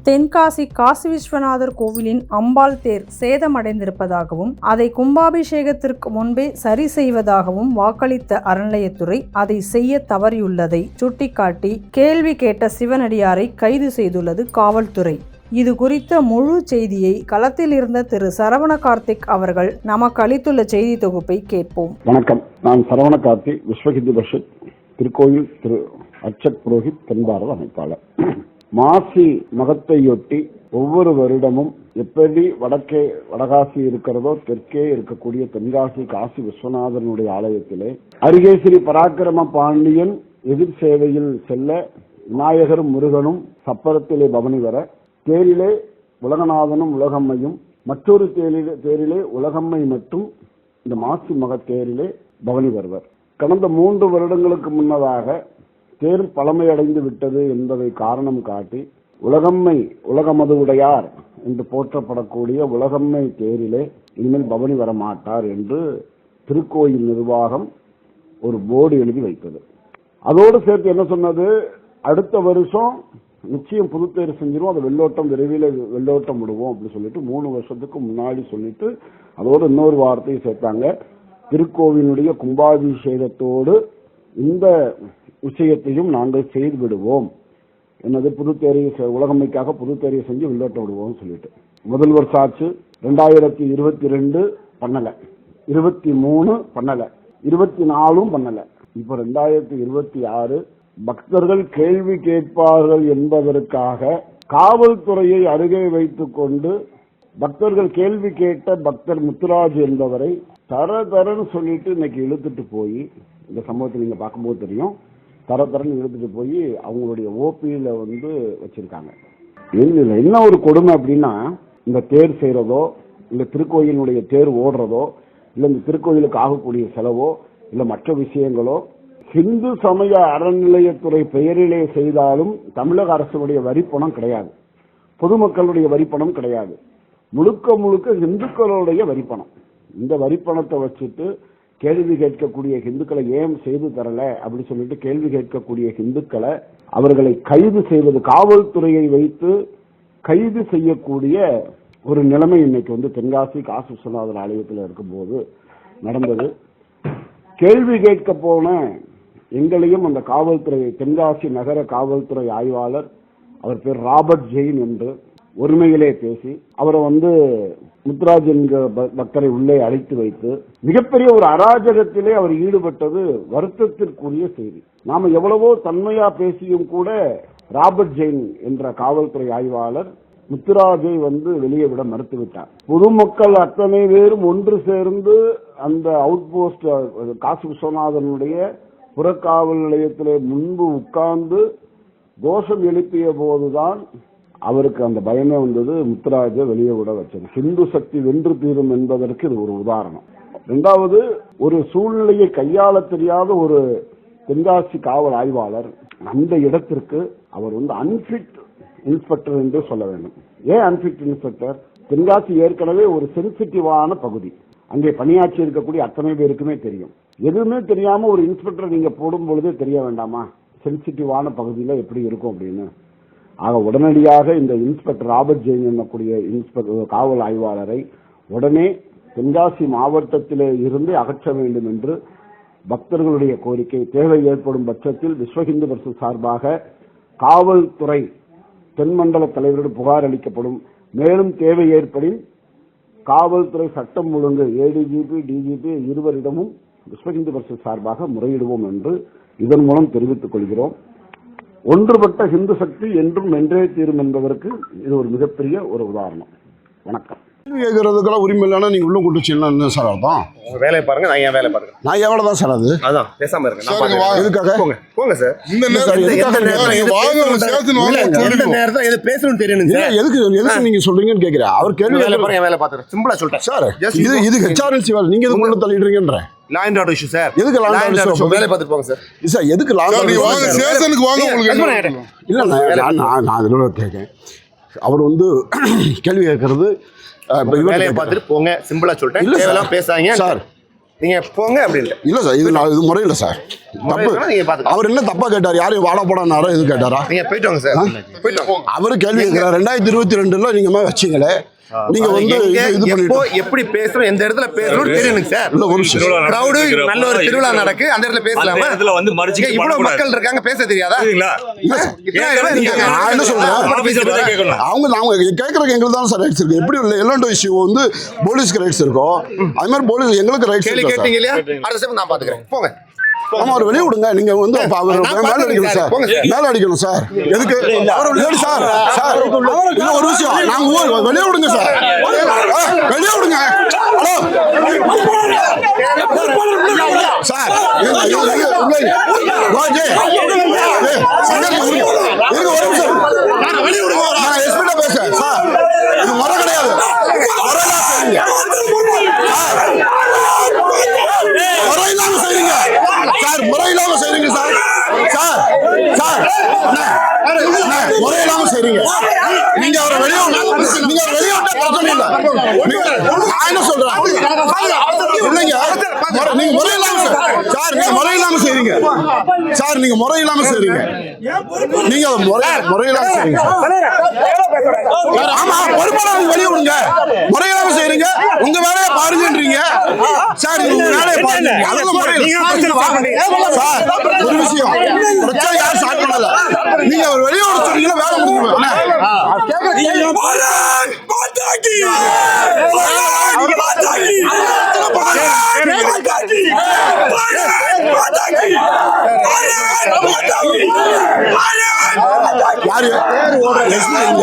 தென்காசி காசி விஸ்வநாதர் கோவிலின் அம்பாள் தேர் சேதமடைந்திருப்பதாகவும் அதை கும்பாபிஷேகத்திற்கு முன்பே சரி செய்வதாகவும் வாக்களித்த அறநிலையத்துறை அதை செய்ய தவறியுள்ளதை சுட்டிக்காட்டி கேள்வி கேட்ட சிவனடியாரை கைது செய்துள்ளது காவல்துறை. இது குறித்த முழு செய்தியை களத்தில் இருந்த திரு சரவண கார்த்திக் அவர்கள் நமக்கு அளித்துள்ள செய்தி தொகுப்பை கேட்போம். வணக்கம், நான் சரவண கார்த்திக், விஸ்வ ஹிந்து பரிஷத் திருக்கோயில் திரு அர்ச்சக் புரோஹித் தென்பாரத அமைப்பாளர். மாசி மகத்தையொட்டி ஒவ்வொரு வருடமும் எப்படி வடகாசி இருக்கிறதோ தெற்கே இருக்கக்கூடிய தென்காசி காசி விஸ்வநாதனுடைய ஆலயத்திலே அருகே ஸ்ரீ பராக்கிரம பாண்டியன் எதிர் சேவையில் செல்ல விநாயகரும் முருகனும் சப்பரத்திலே பவனி வர, தேரிலே உலகநாதனும் உலகம்மையும், மற்றொரு தேரிலே உலகம்மை மட்டும் இந்த மாசி மகத்தேரிலே பவனி வருவர். கடந்த 3 வருடங்களுக்கு முன்னதாக தேர் பழமையடைந்து விட்டது என்பதை காரணம் காட்டி உலகமது உடையார் என்று போற்றப்படக்கூடிய உலகம்மை தேரிலே இனிமேல் பவனி வர மாட்டார் என்று திருக்கோயில் நிர்வாகம் ஒரு போர்டு எழுதி வைத்தது. அதோடு சேர்த்து என்ன சொன்னது, அடுத்த வருஷம் நிச்சயம் புதுத்தேர் செஞ்சிருவோம், அதை விரைவில் வெள்ளோட்டம் விடுவோம் அப்படின்னு சொல்லிட்டு 3 வருஷத்துக்கு முன்னாடி சொல்லிட்டு அதோடு இன்னொரு வார்த்தையை சேர்த்தாங்க, திருக்கோவிலுடைய கும்பாபிஷேகத்தோடு இந்த விஷயத்தையும் நாங்கள் செய்து விடுவோம், என்னது புதுத்தேரியை உலகம்மைக்காக புதுத்தேரியை செஞ்சு வெள்ளோட்டம் விடுவோம் சொல்லிட்டு. முதல் வருஷம் ஆச்சு, 2022 பண்ணல, 23 பண்ணல, 24 பண்ணல, இப்ப 2026 பக்தர்கள் கேள்வி கேட்பார்கள் என்பதற்காக காவல்துறையை அருகே வைத்துக் கொண்டு பக்தர்கள் கேள்வி கேட்ட பக்தர் முத்துராஜ் என்பவரை தரன்னு சொல்லிட்டு இன்னைக்கு இழுத்துட்டு போய், இந்த சம்பவத்தை நீங்க பார்க்கும்போது தெரியும், தரன்னு இழுத்துட்டு போய் அவங்களுடைய ஓபியில வச்சிருக்காங்க. இதுல என்ன ஒரு கொடுமை அப்படின்னா, இந்த தேர் செய்யறதோ இல்ல திருக்கோயிலுடைய தேர் ஓடுறதோ இல்ல இந்த திருக்கோயிலுக்கு ஆகக்கூடிய செலவோ இல்ல மற்ற விஷயங்களோ ஹிந்து சமய அறநிலையத்துறை பெயரிலே செய்தாலும் தமிழக அரசுடைய வரிப்பணம் கிடையாது, பொதுமக்களுடைய வரிப்பணம் கிடையாது, முழுக்க இந்துக்களுடைய வரிப்பணம். இந்த வரிப்பணத்தை வச்சுட்டு கேள்வி கேட்கக்கூடிய இந்துக்களை ஏன் செய்து தரல அப்படி சொல்லிட்டு கேள்வி கேட்கக்கூடிய இந்துக்களை அவர்களை கைது செய்வது, காவல்துறையை வைத்து கைது செய்யக்கூடிய ஒரு நிலைமை இன்னைக்கு தென்காசி காசி விஸ்வநாதர் ஆலயத்தில் இருக்கும்போது நடந்தது. கேள்வி கேட்க போன எங்களையும் அந்த காவல்துறை, தென்காசி நகர காவல்துறை ஆய்வாளர், அவர் பேர் ராபர்ட் ஜெயின் என்று ஒருமையிலே பேசி அவரை முத்துராஜ் என்கிற பக்தரை உள்ளே அழைத்து வைத்து மிகப்பெரிய ஒரு அராஜகத்திலே அவர் ஈடுபட்டது வருத்தத்திற்குரிய செய்தி. நாம எவ்வளவோ தன்மையா பேசியும் கூட ராபர்ட் ஜெயின் என்ற காவல்துறை ஆய்வாளர் முத்துராஜை வெளியே விட மறுத்துவிட்டார். பொதுமக்கள் அத்தனை பேரும் ஒன்று சேர்ந்து அந்த அவுட் போஸ்ட் காசி விஸ்வநாதனுடைய புறக்காவல் நிலையத்திலே முன்பு உட்கார்ந்து கோஷம் எழுப்பிய போதுதான் அவருக்கு அந்த பயமே வந்தது, முத்துராஜை வெளியே விட வச்சது. ஹிந்து சக்தி வென்று தீரும் என்பதற்கு இது ஒரு உதாரணம். 2வது, ஒரு சூழ்நிலையை கையாள தெரியாத ஒரு தென்காசி காவல் ஆய்வாளர் அந்த இடத்திற்கு அவர் அன்பிட் இன்ஸ்பெக்டர் என்று சொல்ல வேண்டும். ஏன் அன்பிட் இன்ஸ்பெக்டர்? தென்காசி ஏற்கனவே ஒரு சென்சிட்டிவான பகுதி, அங்கே பணியாற்றி இருக்கக்கூடிய அத்தனை பேருக்குமே தெரியும். எதுவுமே தெரியாம ஒரு இன்ஸ்பெக்டர் நீங்க போடும் பொழுதே தெரிய வேண்டாமா சென்சிட்டிவான பகுதியில எப்படி இருக்கும் அப்படின்னு? ஆக உடனடியாக இந்த இன்ஸ்பெக்டர் ராபர்ட் ஜெயின் என்னக்கூடிய காவல் ஆய்வாளரை உடனே தென்காசி மாவட்டத்திலே இருந்து அகற்ற வேண்டும் என்று பக்தர்களுடைய கோரிக்கை. தேவை ஏற்படும் பட்சத்தில் விஸ்வ ஹிந்து பரிஷத் சார்பாக காவல்துறை தென்மண்டல தலைவரிடம் புகார் அளிக்கப்படும். மேலும் தேவை ஏற்படின் காவல்துறை சட்டம் ஒழுங்கு ஏடிஜிபி டிஜிபி இருவரிடமும் விஸ்வ ஹிந்து பரிஷத் சார்பாக முறையிடுவோம் என்று இதன் மூலம் தெரிவித்துக் கொள்கிறோம். ஒன்றுபட்ட ஹிந்து சக்தி என்றும் வென்றே தீரும் என்பதற்கு இது ஒரு மிகப்பெரிய ஒரு உதாரணம். வணக்கம். கேட்கறதுக்கெல்லாம் உரிமை இல்லைன்னா நீங்க உள்ள கூட்டு என்ன சார் அர்த்தம்? உங்க வேலையை பாருங்க, நான் என் வேலை பாருங்க. நான் எவ்வளோ தான் சார் அது? அதான் பேசாம இருக்கேன். எதுக்காக போங்க சார். இந்த நேரத்தில் எது பேசணும்னு தெரியணும் சார். எதுக்கு நீங்க சொல்றீங்கன்னு கேட்கிறேன். அவர் கேள்வி வேலை பாருங்க, வேலை பார்த்துறேன். சிம்பிளா சொல்லிட்டேன் சார். இது ஹெச்ஆர்எல்சி வேலை, நீங்க எதுக்கு உள்ள தள்ளிடுறீங்கன்ற law and order issue sir. எதுக்கு லா அண்ட் ஆர்டர் இஷ்யூ? வேலை பார்த்துட்டு போங்க சார். சார் எதுக்கு லா அண்ட் ஆர்டர்? வாங்க ஸ்டேஷனுக்கு வாங்க. உங்களுக்கு இல்ல நான் அதுல கேட்கேன். அவர் கேள்வி கேட்கறது வேலையை பார்த்துட்டு போங்க, சிம்பிளா சொல்லிட்டேன். பேசாங்க சார். நீங்க போங்க அப்படின்ட்டு. இல்ல சார், இது முறை இல்லை சார். தப்பு. நீங்க பாத்துக்கலாம். அவர் என்ன தப்பா கேட்டார்? யாரையும் வாடா போடானாரோ இது கேட்டாரா? நீங்க போயிட்டு வாங்க சார். போயிட்டு வாங்க. அவரு கேள்வி கேட்கிறார். 2022 நீங்க வச்சீங்களே, நீங்க வந்து இது எப்போ பண்ணிட்டு எப்படி பேசணும், எந்த இடத்துல பேசணும் தெரியுங்க சார். இல்ல ஒரு விஷயம். கிரவுடு நல்ல ஒரு திருவிழா நடக்கு, அந்த இடத்துல பேசலாமா? இதுல வந்து மறுச்சு இவ்வளவு மக்கள் இருக்காங்க, பேச தெரியாதா? நான் என்ன சொல்றேன், அவங்க கேட்கறதுக்கு எங்களுக்கு தான் சார் ரைட்ஸ் இருக்கு. எப்படி எல்லோண்டோ இஷ்யூ வந்து போலீஸ்க்கு ரைட்ஸ் இருக்கும், அது மாதிரி போலீஸ் எங்களுக்கு ரைட்ஸ் கேள்வி இருக்கு. கேட்டீங்க இல்லையா? அடுத்த ஸ்டெப் நான் பாத்துக்கிறேன். போங்க. ஆமா, அவர் வெளியே விடுங்க. நீங்க வந்து அவர் மேல அடிக்கணும் சார், மேல அடிக்கணும் சார். எதுக்கு சார்? சார் இல்ல ஒரு விஷயம், நாங்க வெளியே விடுங்க சார், வெளியே விடுங்க. ஹலோ சார், வெளியே விடுங்க. நான் எஸ்பிட்ட பேசுறேன் சார், இது முறை கிடையாது. முறை இல்லாம செய்றீங்க சார், முறை இல்லாம செய்றீங்க சார். சார் சார் முறை இல்லாம செய்றீங்க. நீங்க அவரை வெளியே நீங்க வெளியே விட்டா பிரச்சனை இல்லை. நான் என்ன சொல்றேன் இல்லைங்க, நீங்க முறை இல்லாம சார், நீங்க முறை இல்லாம செய்றீங்க சார், நீங்க முறை இல்லாம செய்றீங்க, நீங்க முறை இல்லாம செய்றீங்க. ஆமா, பொறுப்பாளர்கள் வெளியே விடுங்க. முறை இல்லாம செய்றீங்க, உங்க வேலையை பாருங்கன்றீங்க சார். உங்க வேலையை பாருங்க, அதெல்லாம் முறை சார். ஒரு விஷயம், பிரச்சனை யாரும் ஸ்டார்ட் பண்ணல, நீங்க அவர் வெளியே விட சொன்னீங்கன்னா வேலை முடியும்.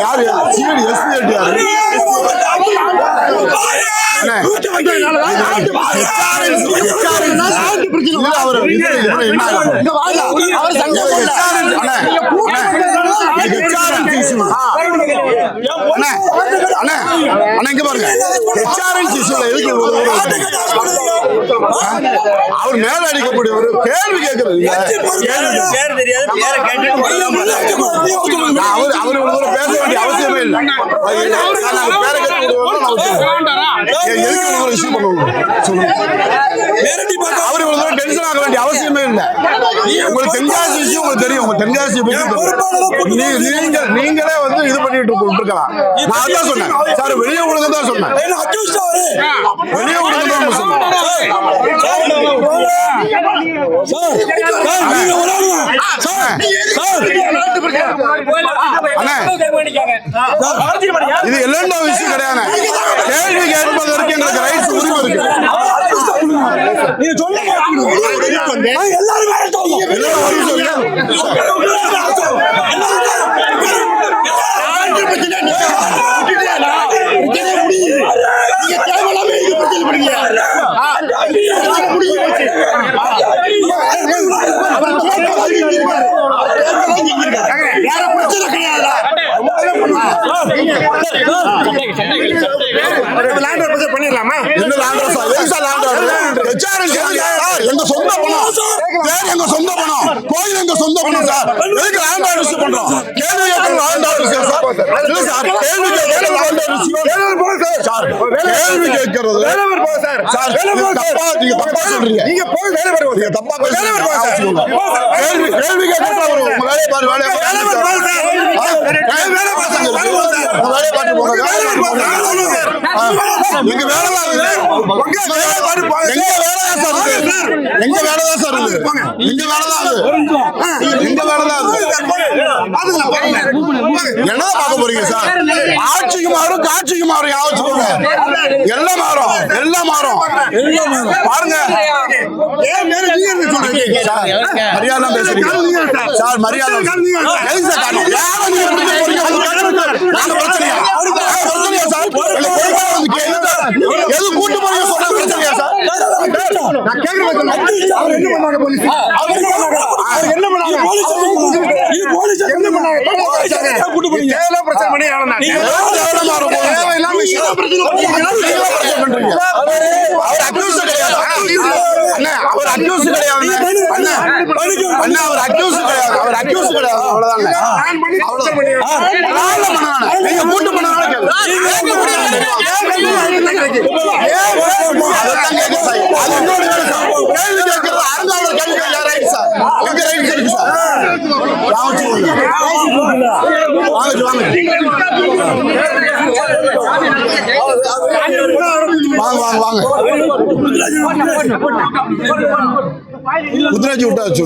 யாரு யாரு அவர் மேல அடிக்கக்கூடிய ஒரு கேள்வி கேட்கறது அவர் பேச வேண்டிய அவசியமே இல்லை. அவர் இவ்வளவு டென்ஷன் ஆக வேண்டிய அவசியமே இல்லை. உங்களுக்கு தென்காசி விஷயம் உங்களுக்கு தெரியும், உங்க தென்காசி நீங்களே வந்து இது பண்ணிட்டு இருக்கலாம். நான் அதான் சொன்னேன் சார், வெளியே ஒழுங்கு தான் சொன்னேன், வெளியே ஒழுங்கு தான் சொன்னேன். இது எல்லா விஷயம் கிடையாது. கேள்வி கேட்பதற்கு எங்களுக்கு ரைட்ஸ் உரிமை இருக்கு. பண்ணிடலாமா? எங்க சொந்த பணம், எங்க சொந்த பணம், கோயில் எங்க சொந்த பணம் சார். எதுக்கு லேண்ட் ஆர்டர் பண்றோம்? கேள்வி கேட்கறது லேண்ட் ஆர்டர் சார். இல்ல சார், கேள்வி கேட்கறது லேண்ட் ஆர்டர் சார். கேள்வி கேட்கறது சார். சார் தப்பா, நீங்க தப்பா சொல்றீங்க. நீங்க போய் வேலை பாருங்க, நீங்க தப்பா பேசுறீங்க. கேள்வி கேள்வி கேட்கறது ஒரு வேலைய பாரு, வேலைய பாரு சார். வேலை பாருங்க, வேலைய பாரு போங்க. எங்க வேலை தான் இது. எங்க வேலை பாரு, எங்க வேலை தான் சார் இது. எங்க வேலை தான் சார் இது. எங்க வேலை தான் இது. எங்க வேலை தான் இது. என்ன பார்க்க போறீங்க சார்? ஆட்சிக்கு மாறும், காட்சிக்கு மாறும். யாவச்சுக்கோங்க, எல்லாம் மாறும், எல்லாம் மாறும், எல்லாம் மாறும். பாருங்க சார், மரியாதை பேசுறீங்க சார், மரியாதை சார். எது கூட்டு போறீங்க சொல்ற பிரச்சனையா சார்? நான் கேக்குறேன், அவர் என்ன பண்ணாங்க? போலீஸ் அவர் என்ன பண்ணாங்க? போலீஸ் என்ன பண்ணாங்க? கூட்டு போறீங்க? தேவையில்லாம பிரச்சனை பண்ணி எவ்வளவு நீங்க நாள்? தேவையில்லாம வர போறீங்க. தேவையில்லாம விஷயம். பண்றீங்க. அவர் accused கிடையாது. அண்ணா, அவர் accused கிடையாது. அண்ணா, அண்ணா, அவர் accused கிடையாது. அவர் accused கிடையாது. அவ்வளவுதாங்க. நான் பண்ணி பிரச்சனை பண்ணி நான்லாம் பண்ண வேணாம். நீங்க கூட்டு பண்ணனால கேளு. அதைத்தான் கேட்கிறேன் சார். அது இன்னொரு வேலை சார். கேள்வி கேட்கிறது அறந்தாளர் கேள்வி கேட்க ரைட் சார். எங்க ரைட் இருக்கு சார். வாங்க வாங்க முத்துராஜ் விட்டா வச்சு